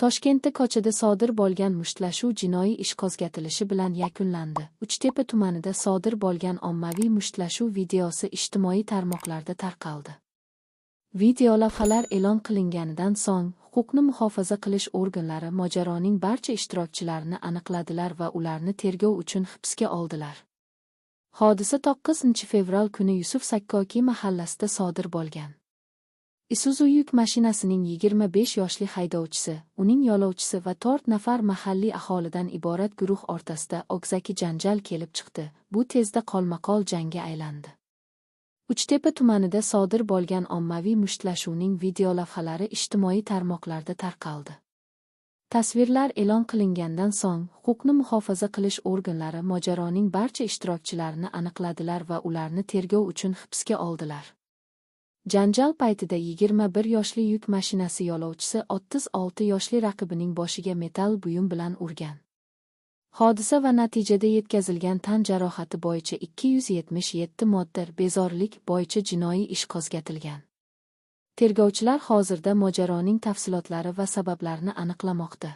Toshkentda ko'chada sodir bo'lgan mushtlashuv jinoiy ish qo'zg'atilishi bilan yakunlandi. Uchtepa tumanida sodir bo'lgan ommaviy mushtlashuv videosi ijtimoiy tarmoqlarda tarqaldi. Video lavhalar e'lon qilinganidan so'ng, huquqni muhofaza qilish organlari mojaroning barcha ishtirokchilarini aniqladilar va ularni tergov uchun hibsga oldilar. Hodisa 9 fevral kuni Yusuf Sakkoki mahallasida sodir bo'lgan. Isuzu yuk mashinasining 25 yoshli haydovchisi, uning yo'lovchisi va 4 nafar mahalliy aholidan iborat guruh o'rtasida og'zaki janjal kelib chiqdi. Bu tezda qolmaqol jangga aylandi. Uchtepa tumanida sodir bo'lgan ommaviy mushtlashuvning videolavhalari ijtimoiy tarmoqlarda tarqaldi. Tasvirlar e'lon qilingandan so'ng, huquqni muhofaza qilish organlari mojaroning barcha ishtirokchilarini aniqladilar va ularni tergov uchun hibsga oldilar. Janjal paytida 21 yoshli yuk mashinasi yo'lovchisi 36 yoshli raqibining boshiga metall buyum bilan urgan. Hodisa va natijada yetkazilgan tan jarohati bo'yicha 277 modda bezorilik bo'yicha jinoiy ish qo'zg'atilgan. Tergovchilar hozirda mojaroning tafsilotlari va sabablarini aniqlamoqda.